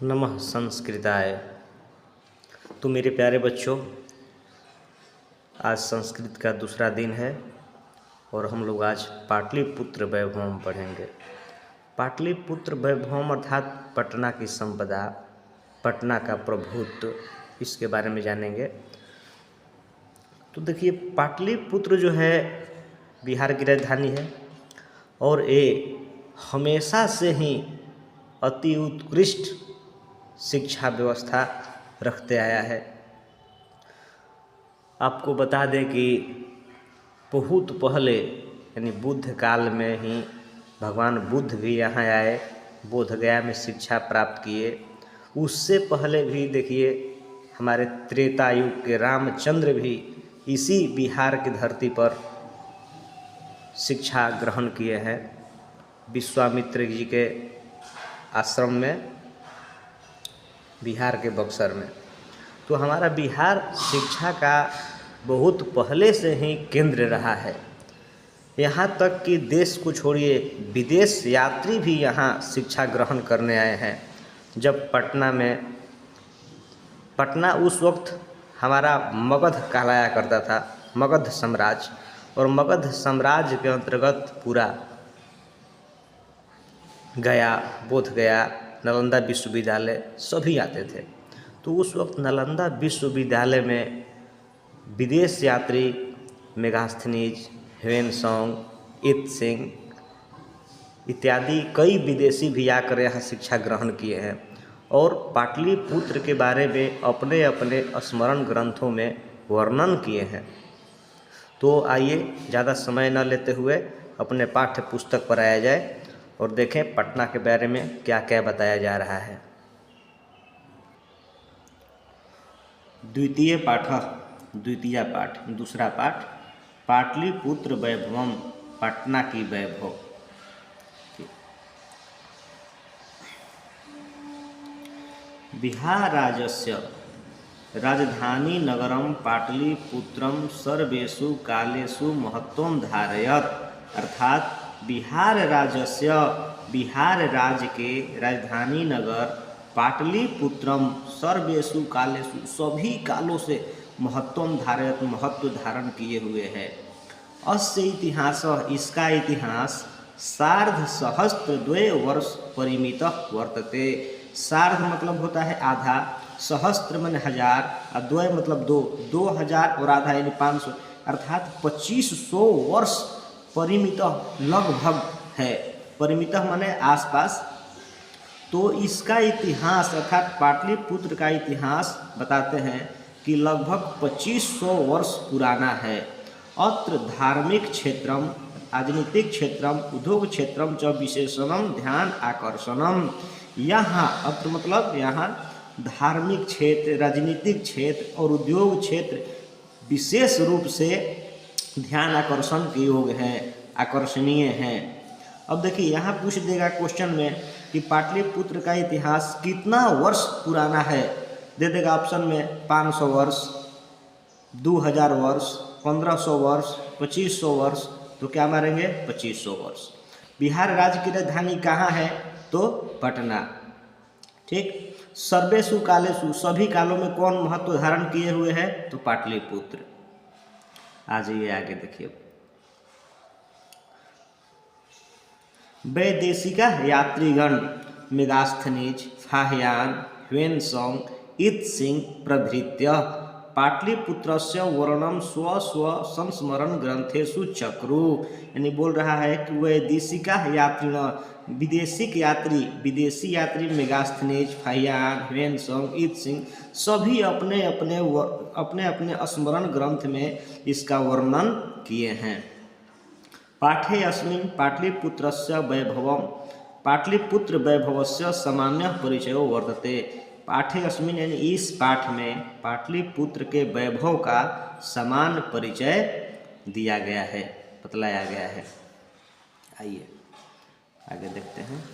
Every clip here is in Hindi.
नमः संस्कृताय। तो मेरे प्यारे बच्चों, आज संस्कृत का दूसरा दिन है और हम लोग आज पाटलिपुत्र वैभवम पढ़ेंगे। पाटलिपुत्र वैभवम अर्थात पटना की संपदा, पटना का प्रभुत्व, इसके बारे में जानेंगे। तो देखिए, पाटलिपुत्र जो है बिहार की राजधानी है और ये हमेशा से ही अति उत्कृष्ट शिक्षा व्यवस्था रखते आया है। आपको बता दें कि बहुत पहले यानी बुद्ध काल में ही भगवान बुद्ध भी यहाँ आए, बोधगया में शिक्षा प्राप्त किए। उससे पहले भी देखिए हमारे त्रेता युग के रामचंद्र भी इसी बिहार की धरती पर शिक्षा ग्रहण किए हैं, विश्वामित्र जी के आश्रम में, बिहार के बक्सर में। तो हमारा बिहार शिक्षा का बहुत पहले से ही केंद्र रहा है। यहाँ तक कि देश को छोड़िए, विदेश यात्री भी यहाँ शिक्षा ग्रहण करने आए हैं। जब पटना उस वक्त हमारा मगध कहलाया करता था, मगध साम्राज्य, और मगध साम्राज्य के अंतर्गत पूरा गया, बोधगया, नालंदा विश्वविद्यालय सभी आते थे। तो उस वक्त नालंदा विश्वविद्यालय में विदेश यात्री मेगास्थनीज, ह्वेनसांग, इत-सिंह इत्यादि कई विदेशी भी आकर यहाँ शिक्षा ग्रहण किए हैं और पाटलिपुत्र के बारे में अपने अपने स्मरण ग्रंथों में वर्णन किए हैं। तो आइए ज़्यादा समय न लेते हुए अपने पाठ्य पुस्तक पर आया जाए और देखें पटना के बारे में क्या क्या बताया जा रहा है। द्वितीय पाठ, दूसरा पाठ, पाटलिपुत्र वैभवम, पटना की वैभव। बिहार राज्यस्य राजधानी नगरम पाटलिपुत्रम सर्वेषु कालेषु महत्वं धारयत। अर्थात बिहार राज्य के राजधानी नगर पाटलिपुत्रम सर्वेषु कालेषु, सभी कालों से महत्वं धारयत, महत्व धारण किए हुए है। अस्य इतिहास, इसका इतिहास सार्धसहस्रद्वय वर्ष परिमितः वर्तते। सार्ध मतलब होता है आधा, सहस्त्र मन हजार और द्वय मतलब दो, 2000 और आधा यानी 500, अर्थात 2500 वर्ष परिमित लगभग है। परिमित माने आसपास। तो इसका इतिहास अर्थात पाटलिपुत्र का इतिहास बताते हैं कि लगभग 2500 वर्ष पुराना है। अत्र धार्मिक क्षेत्रम, राजनीतिक क्षेत्रम, उद्योग क्षेत्रम च विशेषणम ध्यान आकर्षणम। यहाँ अत्र मतलब यहाँ धार्मिक क्षेत्र, राजनीतिक क्षेत्र और उद्योग क्षेत्र विशेष रूप से ध्यान आकर्षण के योग हैं, आकर्षणीय हैं। अब देखिए यहाँ पूछ देगा क्वेश्चन में कि पाटलिपुत्र का इतिहास कितना वर्ष पुराना है। दे देगा ऑप्शन में 500 वर्ष, 2000 वर्ष, 1500 वर्ष, 2500 वर्ष। तो क्या मारेंगे? 2500 वर्ष। बिहार राज्य की राजधानी कहाँ है? तो पटना। ठीक। सर्वेषु कालेषु, सभी कालों में कौन महत्व धारण किए हुए है? तो पाटलिपुत्र। आ जाइए आगे देखिए। वैदेशिक यात्रीगण मेगास्थनीज, फाहियान, ह्वेनसांग, इत-सिंह प्रभृत्य पाटलिपुत्रस्य वर्णनम स्व संस्मरण ग्रंथेषु चक्रु। यानी बोल रहा है कि वैदेशिक यात्री, विदेशी यात्री मेगास्थनीज, फाहियान, ह्वेनसांग, इत-सिंह सभी अपने अपने स्मरण ग्रंथ में इसका वर्णन किए हैं। पाठे अस्मिन् पाटलिपुत्रस्य वैभवम, पाटलिपुत्र वैभवस्य सामान्य परिचयो वर्तते। पाठे अस्मिन् यानी इस पाठ में पाटलिपुत्र के वैभव का समान परिचय दिया गया है, बतलाया गया है। आइए आगे देखते हैं।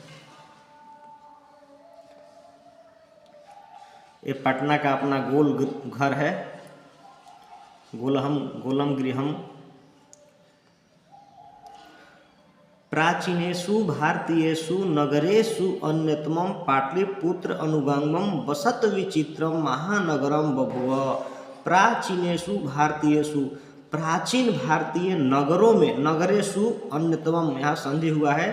ये पटना का अपना गोल घर है, गोलम गृहम प्राचीनेषु भारतीयेषु नगरेषु अन्यतमं पाटलिपुत्र अनुगंगम वसत विचित्रम महानगरम बभुव। प्राचीनेषु भारतीयेषु, प्राचीन भारतीय नगरों में, नगरेषु अन्यतमम यहाँ संधि हुआ है,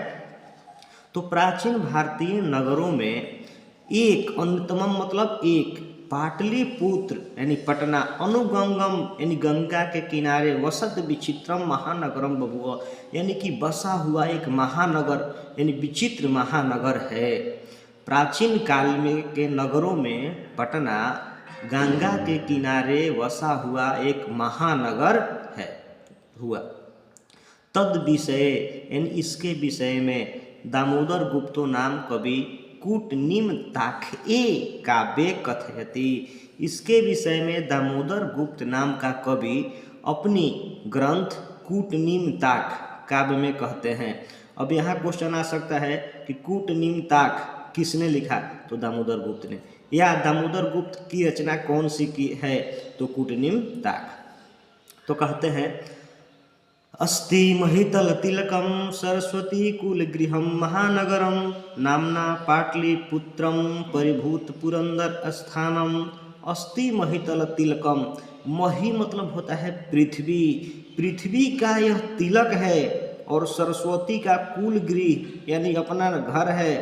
तो प्राचीन भारतीय नगरों में एक, अन्यतमम मतलब एक, पाटलिपुत्र यानी पटना, अनुगंगम यानी गंगा के किनारे, वसत विचित्रम महानगरम बभुव यानी कि बसा हुआ एक महानगर यानी विचित्र महानगर है। प्राचीन काल में के नगरों में पटना गंगा के किनारे वसा हुआ एक महानगर है हुआ। तद विषय यानी इसके विषय में दामोदर गुप्तो नाम कवि कूटनिम्ताख्ये काव्ये कथयति। इसके विषय में दामोदर गुप्त नाम का कवि अपनी ग्रंथ कूटनिम्ताख काव्य में कहते हैं। अब यहाँ क्वेश्चन आ सकता है कि कूटनिम्ताख किसने लिखा, तो दामोदर गुप्त ने, या दामोदर गुप्त की रचना कौन सी की है, तो कूटनिम्ताख। तो कहते हैं अस्ति महितल तिलकम सरस्वती कुलगृहम महानगरम नामना पाटलिपुत्रम परिभूत पुरंदर स्थानम। अस्ति महितल तिलकम, मही मतलब होता है पृथ्वी, पृथ्वी का यह तिलक है, और सरस्वती का कुलगृह यानी अपना घर है,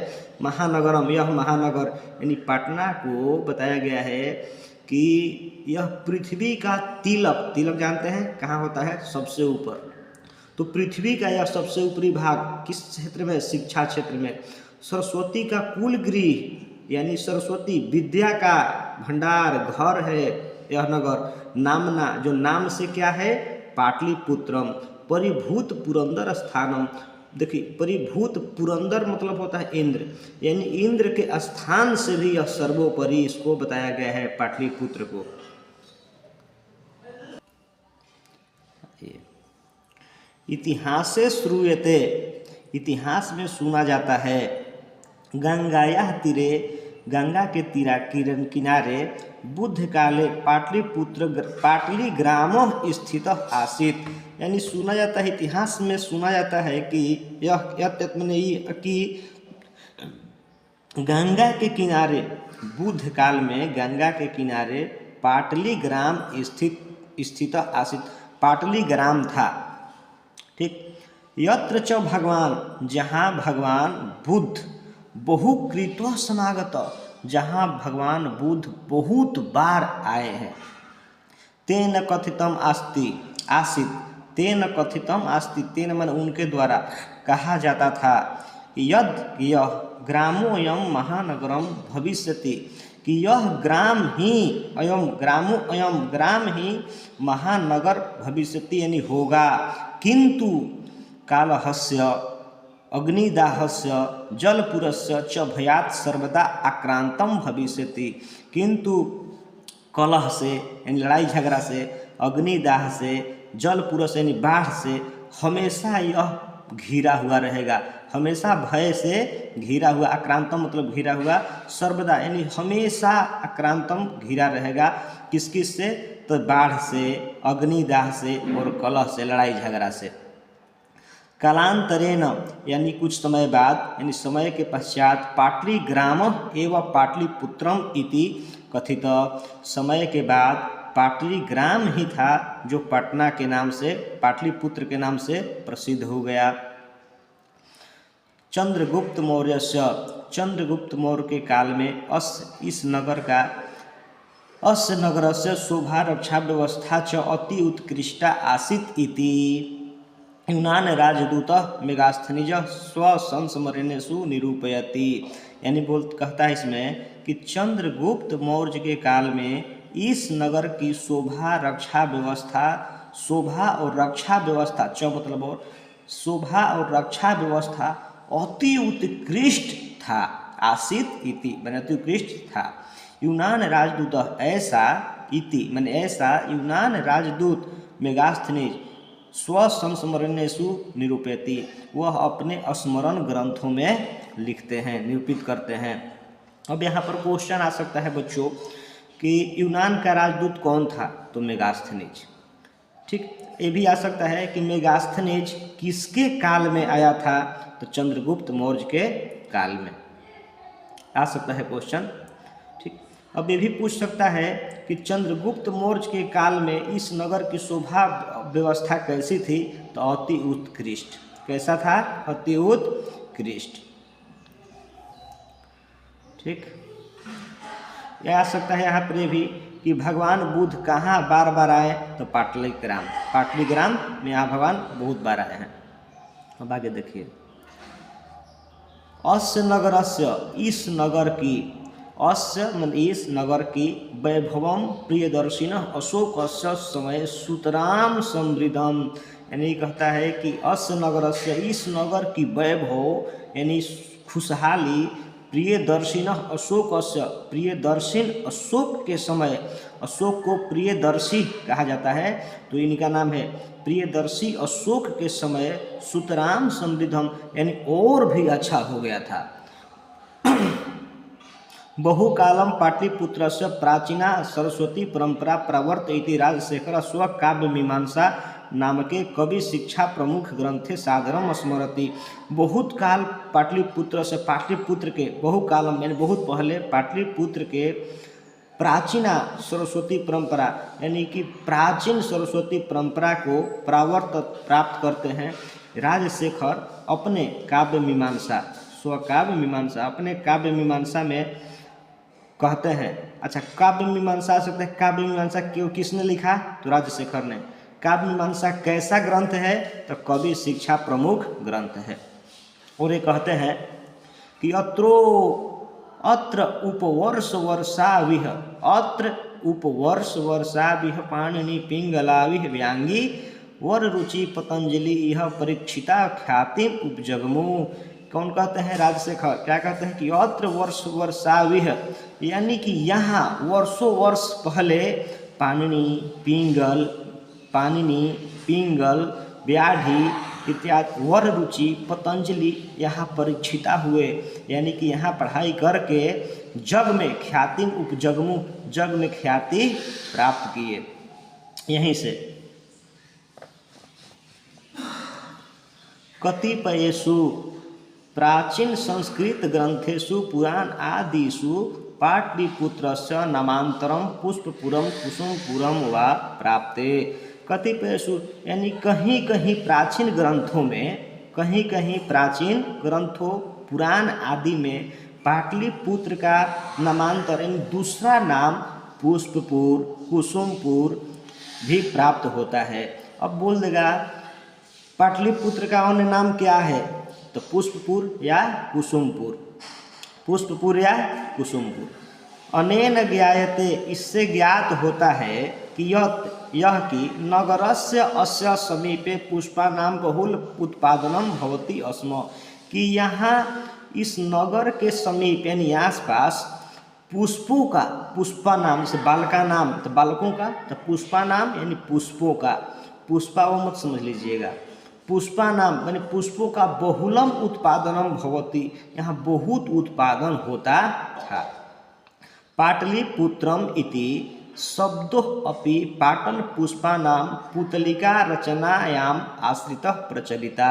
महानगरम यह महानगर यानी पटना को बताया गया है कि यह पृथ्वी का तिलक, तिलक जानते हैं कहाँ होता है, सबसे ऊपर, तो पृथ्वी का यह सबसे ऊपरी भाग किस क्षेत्र में, शिक्षा क्षेत्र में। सरस्वती का कुलगृह यानी सरस्वती विद्या का भंडार घर है यह नगर, नामना जो नाम से क्या है, पाटलिपुत्रम, परिभूत पुरंदर स्थानम। देखिए परिभूत पुरंदर मतलब होता है इंद्र, यानी इंद्र के स्थान से भी यह सर्वोपरि इसको बताया गया है पाटलिपुत्र को। इतिहास से श्रूयते, इतिहास में सुना जाता है, गंगाया तीरे, गंगा के किनारे बुद्ध काले पाटलिपुत्र पाटलिग्राम स्थित आसीत, यानी सुना जाता है, इतिहास में सुना जाता है कि कि गंगा के किनारे, बुद्ध काल में गंगा के किनारे पाटलिग्राम स्थित आसीत, पाटलिग्राम था। ठीक, यत्र च भगवान, जहाँ भगवान बुद्ध बहुकृत्वा समागत, जहाँ भगवान बुद्ध बहुत बार आए हैं। तेन कथितम आस्ति आसित, तेन कथितम आस्ति, तेन मन उनके द्वारा कहा जाता था, यद यह ग्रामोऽयं महानगरम भविष्यति, कि यह ग्राम ही अयम ग्रामोऽयं ग्राम ही महानगर भविष्यति यानी होगा, किंतु कालहस्य अग्निदाहस्य जलपुरस्य च भयात् सर्वदा आक्रांतम भविष्यति, किंतु कलह से यानी लड़ाई झगड़ा से, अग्निदाह से, जलपुर से यानी बाढ़ से हमेशा यह घिरा हुआ रहेगा, हमेशा भय से घिरा हुआ, आक्रांतम मतलब घिरा हुआ, सर्वदा यानी हमेशा आक्रांतम घिरा रहेगा, किस किस से, तो बाढ़ से, अग्निदाह से और कलह से, लड़ाई झगड़ा से। कालांतरेण यानी कुछ समय बाद, यानी समय के पश्चात, पाटलिग्राम एवं पाटलिपुत्रम इति कथित, समय के बाद पाटलिग्राम ही था जो पटना के नाम से, पाटलिपुत्र के नाम से प्रसिद्ध हो गया। चंद्रगुप्त मौर्यस्य, चंद्रगुप्त मौर्य के काल में इस नगर का, अस्य नगरस्य शोभा रक्षा व्यवस्था च अति उत्कृष्टा आसीत् इति यूनान राजदूतः मेगास्थनीज स्वसंस्मरणेषु निरूपयति, यानी कहता है इसमें कि चंद्रगुप्त मौर्य के काल में इस नगर की शोभा रक्षा व्यवस्था, शोभा और रक्षा व्यवस्था, च मतलब और, शोभा और रक्षा व्यवस्था अति उत्कृष्ट था, आसीत इति मैंने अति उत्कृष्ट था। यूनान राजदूत ऐसा, इति मैंने ऐसा, यूनान राजदूत मेगास्थनीज स्वसंस्मरणेषु निरूपयति, वह अपने स्मरण ग्रंथों में लिखते हैं, निरूपित करते हैं। अब यहाँ पर क्वेश्चन आ सकता है बच्चों कि यूनान का राजदूत कौन था, तो मेगास्थनीज। ठीक, ये भी आ सकता है कि मेगास्थनीज किसके काल में आया था, तो चंद्रगुप्त मौर्य के काल में आ सकता है क्वेश्चन। ठीक, अब ये भी पूछ सकता है कि चंद्रगुप्त मौर्य के काल में इस नगर की शोभा व्यवस्था कैसी थी, तो अति उत्कृष्ट। कैसा था? अति उत्कृष्ट। ठीक, यह आ सकता है यहाँ पर भी कि भगवान बुद्ध कहाँ बार बार आए, तो पाटलिग्राम। पाटलिग्राम में यहाँ भगवान बहुत बार आए हैं। अब आगे देखिए, अस्य नगरस्य, इस नगर की, अस्य मतलब इस नगर की, वैभवम प्रियदर्शिन अशोकस्य समय सुतराम समृद्धम, यानी कहता है कि अस्य नगरस्य, इस नगर की वैभव यानी खुशहाली, प्रियदर्शिन अशोकस्य, प्रियदर्शिन अशोक के समय, अशोक को प्रियदर्शी कहा जाता है तो इनका नाम है प्रियदर्शी अशोक के समय, सुतराम समृद्धम यानी और भी अच्छा हो गया था। बहुकालम पाटलिपुत्रस्य प्राचीना सरस्वती परंपरा प्रवर्तयति राजशेखर स्वकाव्य मीमांसा नामके कवि शिक्षा प्रमुख ग्रंथे सादरम स्मरति। बहुत काल पाटलिपुत्र से, पाटलिपुत्र के, बहुकालम यानी बहुत पहले, पाटलिपुत्र के प्राचीना सरस्वती परंपरा यानी कि प्राचीन सरस्वती परंपरा को प्राप्त करते हैं राजशेखर अपने काव्य मीमांसा, स्वकाव्य मीमांसा, अपने काव्य मीमांसा में कहते हैं। अच्छा, काव्य मीमांसा सकते हैं, काव्य मीमांसा क्यों, किसने लिखा, तो राजशेखर ने। काव्य मीमांसा कैसा ग्रंथ है, तो कवि शिक्षा प्रमुख ग्रंथ है। और ये कहते हैं कि अत्र उपवर्ष वर्षाविह, अत्र उपवर्ष वर्षाविह पाणिनि पिंगलाविह व्यांगी वर रुचि पतंजलि यह परीक्षिता ख्याति उपजगमु। कौन कहते हैं? राजशेखर। क्या कहते हैं कि अत्र वर्ष वर्षाविह, यानी कि यहाँ वर्षों वर्ष पहले पाणिनि पिंगल व्याधि इत्यादि वर रुचि पतंजलि यहाँ परीक्षिता हुए, यानी कि यहाँ पढ़ाई करके जग में ख्याति उपजगमु, जग में ख्याति प्राप्त किए। यहीं से कतिपयेषु प्राचीन संस्कृत ग्रंथेषु पुराण आदिषु पाटलिपुत्रस्य नामांतरम पुष्पपुरम कुसुमपुरम वा प्राप्ते। कतिपयेषु यानी कहीं कहीं प्राचीन ग्रंथों में, कहीं कहीं प्राचीन ग्रंथों पुराण आदि में पाटलिपुत्र का नामांतर यानी दूसरा नाम पुष्पपुर, कुसुमपुर भी प्राप्त होता है। अब बोल देगा पाटलिपुत्र का अन्य नाम क्या है, तो पुष्पपुर या कुसुमपुर, पुष्पपुर या कुसुमपुर। अनेन ज्ञायते, इससे ज्ञात होता है कि यह कि नगरस्य अस्य समीपे पुष्पानां बहुल उत्पादनम भवति स्म, कि यहाँ इस नगर के समीप यानी आसपास पुष्पों का, पुष्पा नाम से बालका नाम, तो बालकों का, तो पुष्पा नाम यानी पुष्पों का, पुष्पा वो मत समझ लीजिएगा, पुष्पा नाम यानी पुष्पों का बहुलम उत्पादनम भवति, यहाँ बहुत उत्पादन होता था। पाटलिपुत्रम इति शब्दो अपि पाटल पुष्पानां पुतलिका रचनायाम आश्रितः प्रचलिता।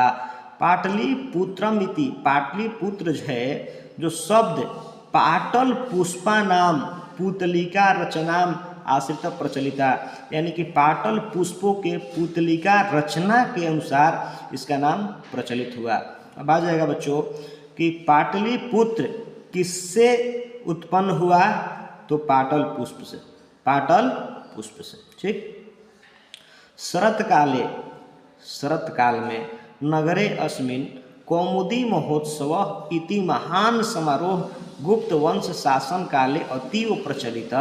पाटलिपुत्रम इति, पाटलिपुत्र है जो शब्द पाटल पुष्पानाम पुतलिका रचनाम आश्रित प्रचलिता, यानी कि पाटल पुष्पों के पुतलिका रचना के अनुसार इसका नाम प्रचलित हुआ। अब आ जाएगा बच्चों कि पाटलिपुत्र किससे उत्पन्न हुआ, तो पाटल पुष्प से, पाटल पुष्प से। ठीक, शरत काल में नगरे अस्मिन् कौमुदी महोत्सव इति महान समारोह गुप्त वंश शासन काले अतीव प्रचलित,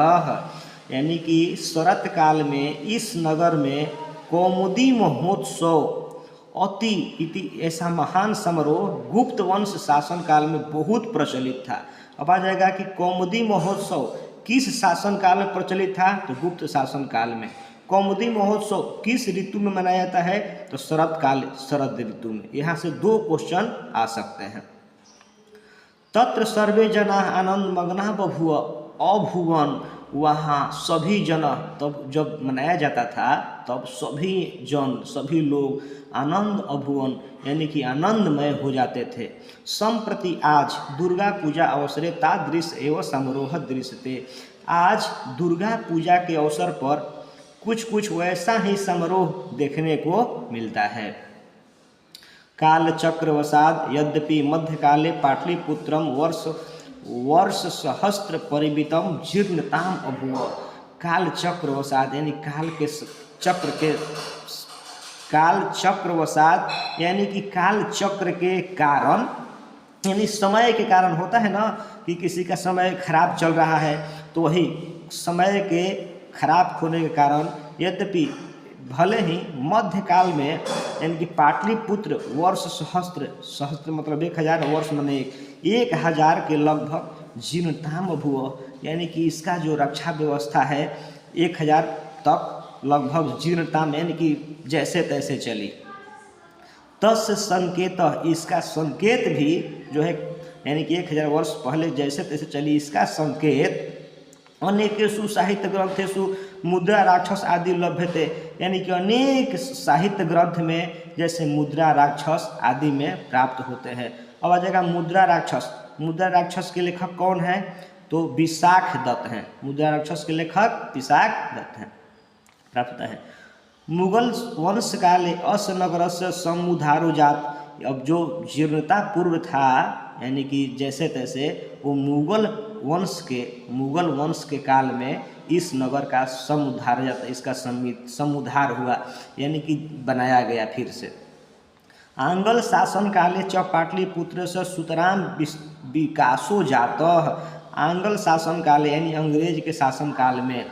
यानी कि शरत काल में इस नगर में कौमुदी महोत्सव अति इति ऐसा महान समारोह गुप्त वंश शासन काल में बहुत प्रचलित था। अब आ जाएगा कि कौमुदी महोत्सव किस शासन काल में प्रचलित था, तो गुप्त शासन काल में। कौमुदी महोत्सव किस ऋतु में मनाया जाता है, तो शरद काल, शरद ऋतु में। यहाँ से 2 क्वेश्चन आ सकते हैं। तत्र सर्वे जना आनंद मग्ना बभूव, अभुवन, वहाँ सभी जन, तब जब मनाया जाता था तब सभी जन सभी लोग आनंद अभुवन यानी कि आनंदमय हो जाते थे। संप्रति आज दुर्गा पूजा अवसरे तादृश एवं समारोह दृश्यते। आज दुर्गा पूजा के अवसर पर कुछ कुछ वैसा ही समारोह देखने को मिलता है। कालचक्रवशाद यद्यपि मध्यकाले पाटलिपुत्रम वर्ष सहस्त्र परिमितम जीर्णताम अभूव। काल चक्रवशाद यानी काल चक्रवशाद यानी कि काल चक्र के कारण, यानी समय के कारण होता है ना कि किसी का समय खराब चल रहा है, तो वही समय के खराब होने के कारण यद्यपि भले ही मध्यकाल में यानी कि पाटलिपुत्र वर्ष सहस्त्र मतलब 1000 वर्ष माने 1000 के लगभग जीर्णताम भूव, यानी कि इसका जो रक्षा व्यवस्था है 1000 तक लगभग जीर्णताम यानी कि जैसे तैसे चली। तस् संकेत, इसका संकेत भी जो है यानी कि 1000 वर्ष पहले जैसे तैसे चली, इसका संकेत अनेकेषु साहित्य ग्रंथेषु मुद्रा राक्षस आदि लभ्यते, यानी कि अनेक साहित्य ग्रंथ में जैसे मुद्रा राक्षस आदि में प्राप्त होते हैं। अब आ जाएगा मुद्रा राक्षस। मुद्रा राक्षस के लेखक कौन है? तो विशाख दत्त हैं। मुद्रा राक्षस के लेखक विशाख दत्त हैं, प्राप्त होता है। मुगल वंश काले अस नगर से समुद्धारो जात। अब जो जीर्णता पूर्व था यानी कि जैसे तैसे, वो मुगल वंश के काल में इस नगर का समुद्धार जाता, इसका समुद्धार हुआ यानी कि बनाया गया फिर से। आंग्ल शासन काले च पाटलिपुत्र से सुतराम विकासो जात। आंग्ल शासन काले यानी अंग्रेज के शासन काल में,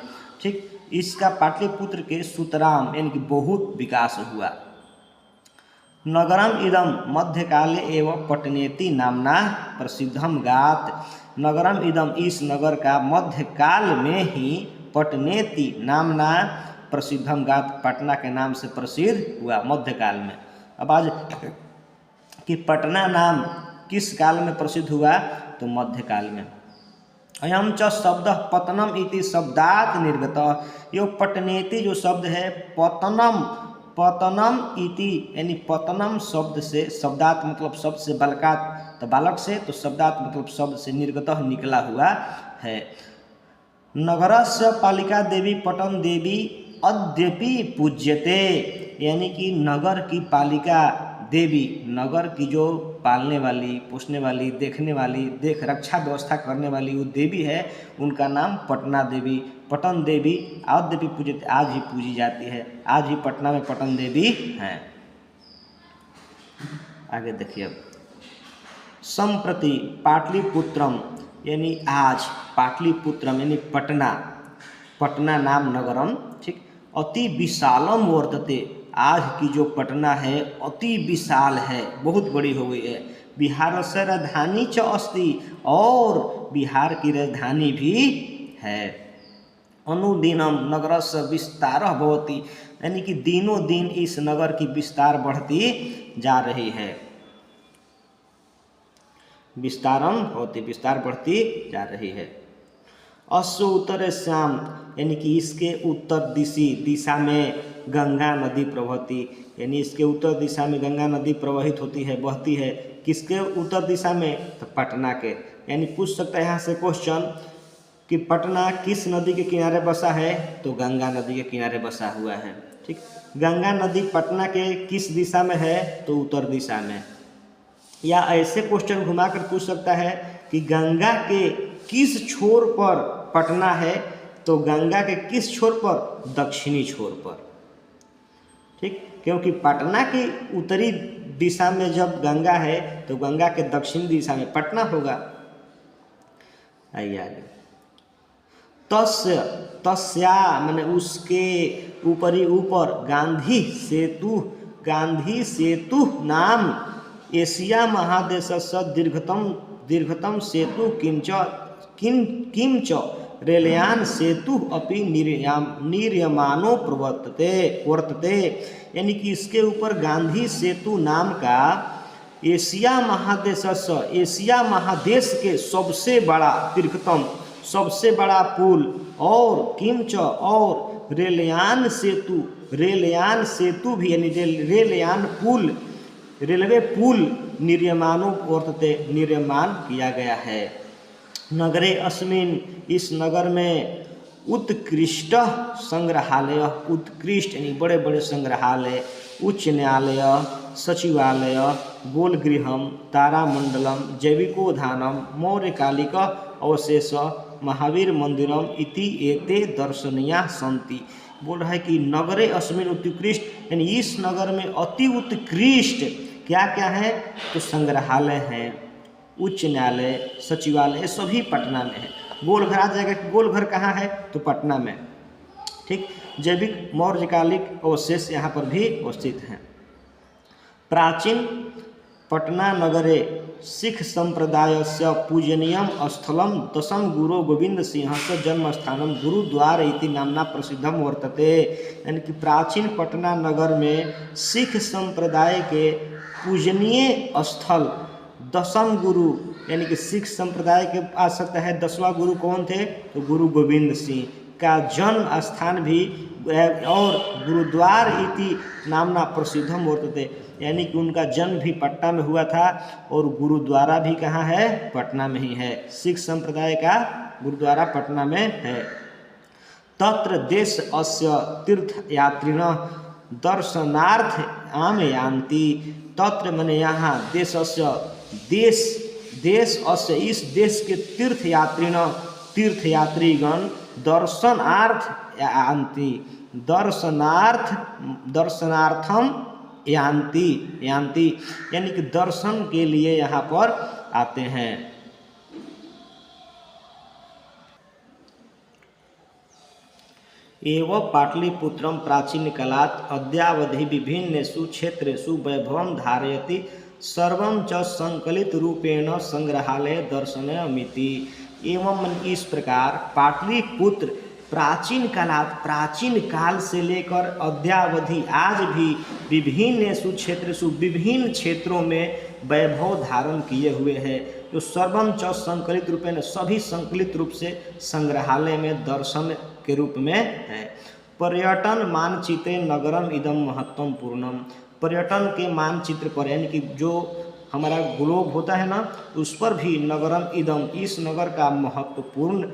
ठीक, इसका पाटलिपुत्र के सुतराम यानी कि बहुत विकास हुआ। नगरम इदम मध्यकाले एवं पटनेति नामना प्रसिद्धम गात। नगरम इदम, इस नगर का मध्यकाल में ही पटनेति नामना प्रसिद्धम गात, पटना के नाम से प्रसिद्ध हुआ मध्यकाल में। अब आज कि पटना नाम किस काल में प्रसिद्ध हुआ? तो मध्यकाल में। अयम च शब्द पतनम इति शब्दात निर्गत। यो पटनेति जो शब्द है पतनम इति यानी पतनम शब्द से, शब्दात मतलब शब्द से, बालकात तो बालक से, तो शब्दात मतलब शब्द से निर्गत निकला हुआ है। नगरस्य पालिका देवी पटन देवी अद्यपि पूज्यते, यानी कि नगर की पालिका देवी, नगर की जो पालने वाली, पोषने वाली, देखने वाली, रक्षा व्यवस्था करने वाली वो देवी है, उनका नाम पटना देवी, पटन देवी अद्यपि पूजित, आज ही पूजी जाती है। आज ही पटना में पटन देवी हैं। आगे देखिए, अब संप्रति पाटलिपुत्रम यानी आज, पाटलिपुत्रम यानी पटना नाम नगरम, ठीक, अति विशालम वर्तते। आज की जो पटना है अति विशाल है, बहुत बड़ी हो गई है। बिहार से राजधानी च अस्ति, और बिहार की राजधानी भी है। अनुदिनम नगर से विस्तार भवति, यानी कि दिनों दिन इस नगर की विस्तार बढ़ती जा रही है। विस्तारम होती, विस्तार बढ़ती जा रही है। अश्व उत्तर श्याम, यानी कि इसके उत्तर दिशा में गंगा नदी प्रवहती, यानी इसके उत्तर दिशा में गंगा नदी प्रवाहित होती है, बहती है। किसके उत्तर दिशा में? तो पटना के। यानी पूछ सकता है यहाँ से क्वेश्चन कि पटना किस नदी के किनारे बसा है? तो गंगा नदी के किनारे बसा हुआ है, ठीक। गंगा नदी पटना के किस दिशा में है? तो उत्तर दिशा में। या ऐसे क्वेश्चन घुमा कर पूछ सकता है कि गंगा के किस छोर पर पटना है? तो गंगा के किस छोर पर? दक्षिणी छोर पर, ठीक, क्योंकि पटना की उत्तरी दिशा में जब गंगा है तो गंगा के दक्षिण दिशा में पटना होगा। आइए आगे। तस्या माने उसके ऊपर गांधी सेतु नाम एशिया महादेश से दीर्घतम सेतु किंच रेलयान सेतु अपि निर्यमानो वर्तते, यानी कि इसके ऊपर गांधी सेतु नाम का एशिया महादेश के सबसे बड़ा दीर्घतम सबसे बड़ा पुल और किंच और रेलयान सेतु भी यानी रेलयान पुल रेलवे पुल निर्माणों वर्तते निर्माण किया गया है। नगरे अस्मिन इस नगर में उत्कृष्ट संग्रहालय उत्कृष्ट यानी बड़े बड़े संग्रहालय उच्च न्यायालय सचिवालय गोलगृहम तारामंडलम जैविकोद्यानम मौर्यकालिक अवशेष महावीर मंदिरम इति एते दर्शनीया संति। बोल रहा है कि नगरे अस्मिन उत्कृष्ट यानी इस नगर में अति उत्कृष्ट क्या क्या है तो संग्रहालय है उच्च न्यायालय सचिवालय सभी पटना में है। गोलघर आ जाएगा कि गोलघर कहाँ है तो पटना में। ठीक, जैविक मौर्यकालिक अवशेष यहाँ पर भी अवस्थित हैं। प्राचीन पटना नगरे सिख संप्रदायस्य पूजनीयम स्थलम दशम गुरु गोविंद सिंहस्य जन्मस्थानम गुरुद्वार इति नामना प्रसिद्धम वर्तते। यानी कि प्राचीन पटना नगर में सिख संप्रदाय के पूजनीय स्थल दशम गुरु यानी कि सिख संप्रदाय के आ सकता है 10वां गुरु कौन थे तो गुरु गोविंद सिंह का जन्म स्थान भी और गुरुद्वार इति नामना प्रसिद्धम वर्तते यानी कि उनका जन्म भी पटना में हुआ था और गुरुद्वारा भी कहाँ है पटना में ही है। सिख संप्रदाय का गुरुद्वारा पटना में है। तत्र देश अस्य तीर्थयात्रिण दर्शनार्थ आम यान्ति। तत्र मने यहाँ देश अस्य इस देश के तीर्थयात्रीगण दर्शनार्थ यान्ति दर्शनार्थम यान्ति यानी कि दर्शन के लिए यहाँ पर आते हैं। एवं पाटलिपुत्रम प्राचीन कालात् अद्यावधि विभिन्नेषु क्षेत्रेषु वैभवं धारयति सर्वं च संकलित रूपेण संग्रहालय दर्शनमिति। एवं इस प्रकार पाटलिपुत्र प्राचीन काल से लेकर अद्यावधि आज भी विभिन्नेषु क्षेत्रेषु विभिन्न क्षेत्रों में वैभव धारण किए हुए है। जो सर्वम च संकलित रूपेण सभी संकलित रूप से संग्रहालय में दर्शन के रूप में है। पर्यटन मानचित्रे नगरम इदम महत्वपूर्णम। पर्यटन के मानचित्र पर यानी कि जो हमारा ग्लोब होता है ना उस पर भी नगरम इदम इस नगर का महत्वपूर्ण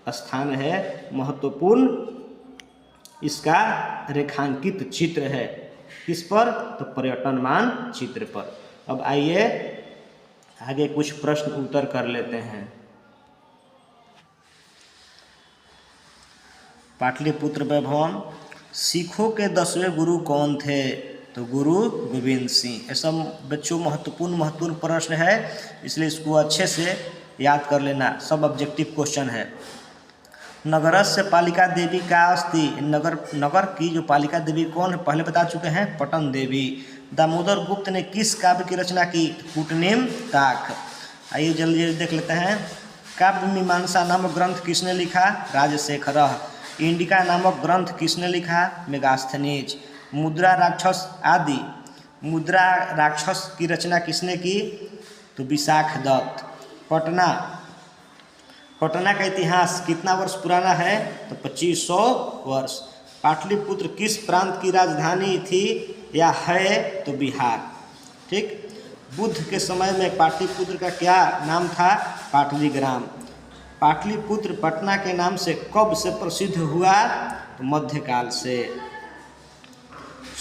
स्थान है महत्वपूर्ण इसका रेखांकित चित्र है। किस पर तो पर्यटन मानचित्र पर। अब आइए आगे कुछ प्रश्न उत्तर कर लेते हैं। पाटलिपुत्र वैभवम सिखों के 10वें गुरु कौन थे तो गुरु गोविंद सिंह। ऐसा बच्चों महत्वपूर्ण प्रश्न है इसलिए इसको अच्छे से याद कर लेना। सब ऑब्जेक्टिव क्वेश्चन है। नगरस्य पालिका देवी का अस्ति। नगर की जो पालिका देवी कौन है पहले बता चुके हैं पटन देवी। दामोदर गुप्त ने किस काव्य की रचना की कूटनीम ताक। आइए जल्दी देख लेते हैं। काव्य मीमांसा नामक ग्रंथ किसने लिखा राजशेखर। इंडिका नामक ग्रंथ किसने लिखा मेगास्थनीज। मुद्रा राक्षस की रचना किसने की तो विशाख दत्त। पटना का इतिहास कितना वर्ष पुराना है तो 2500 वर्ष। पाटलिपुत्र किस प्रांत की राजधानी थी या है तो बिहार। ठीक, बुद्ध के समय में पाटलिपुत्र का क्या नाम था पाटलीग्राम। पाटलिपुत्र पटना के नाम से कब से प्रसिद्ध हुआ तो मध्यकाल से।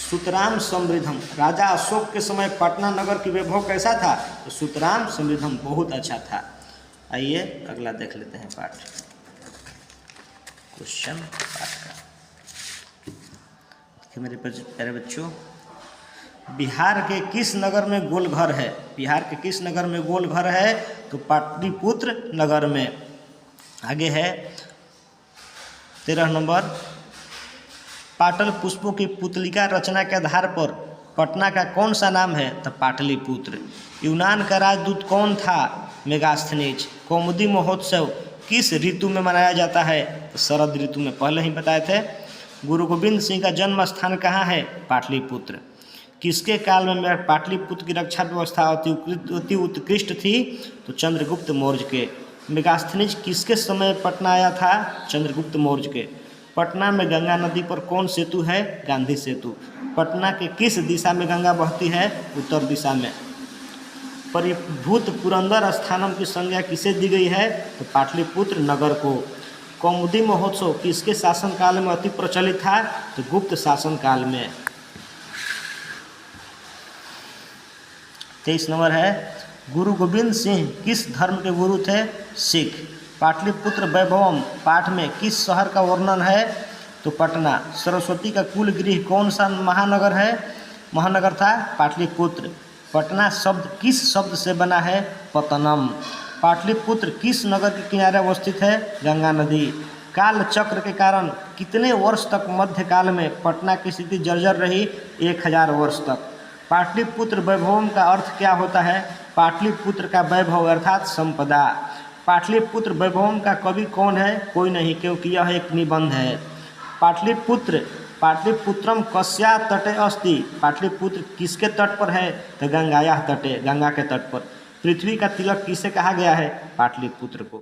सुतराम समृद्धम राजा अशोक के समय पटना नगर की वैभव कैसा था तो सुतराम समृद्धम बहुत अच्छा था। आइए अगला देख लेते हैं पाठ क्वेश्चन पाठ का। देखिए मेरे प्यारे बच्चों बिहार के किस नगर में गोलघर है। बिहार के किस नगर में गोलघर है तो पाटलिपुत्र नगर में। आगे है 13 नंबर। पाटल पुष्पों की पुतलिका रचना के आधार पर पटना का कौन सा नाम है तो पाटलिपुत्र। यूनान का राजदूत कौन था मेगास्थनीज। कौमुदी महोत्सव किस ऋतु में मनाया जाता है तो शरद ऋतु में पहले ही बताए थे। गुरु गोविंद सिंह का जन्म स्थान कहाँ है पाटलिपुत्र। किसके काल में पाटलिपुत्र की रक्षा व्यवस्था अति उत्कृष्ट थी तो चंद्रगुप्त मौर्य के। मेगास्थनीज किसके समय पटना आया था? चंद्रगुप्त मौर्य के। पटना में गंगा नदी पर कौन सेतु है? गांधी सेतु। पटना के किस दिशा में गंगा बहती है? उत्तर दिशा में। परिभूत पुरंदर स्थानम की संज्ञा किसे दी गई है? तो पाटलिपुत्र नगर को। कौमुदी महोत्सव किसके शासनकाल में अति प्रचलित था? तो गुप्त शासनकाल में। 23 नंबर है, गुरु गोविंद सिंह किस धर्म के गुरु थे? सिख। पाटलिपुत्र वैभवम पाठ में किस शहर का वर्णन है? तो पटना। सरस्वती का कुल गृह कौन सा महानगर है? महानगर था पाटलिपुत्र। पटना शब्द किस शब्द से बना है? पतनम। पाटलिपुत्र किस नगर के किनारे अवस्थित है? गंगा नदी। काल चक्र के कारण कितने वर्ष तक मध्यकाल में पटना की स्थिति जर्जर रही? 1000 वर्ष तक। पाटलिपुत्र वैभवम का अर्थ क्या होता है? पाटलिपुत्र का वैभव अर्थात संपदा। पाटलिपुत्र वैभवम का कवि कौन है? कोई नहीं, क्योंकि यह एक निबंध है। पाटलिपुत्रम कस्या तटे अस्ति? पाटलिपुत्र किसके तट पर है? तो गंगायाः तटे, गंगा के तट पर। पृथ्वी का तिलक किसे कहा गया है? पाटलिपुत्र को।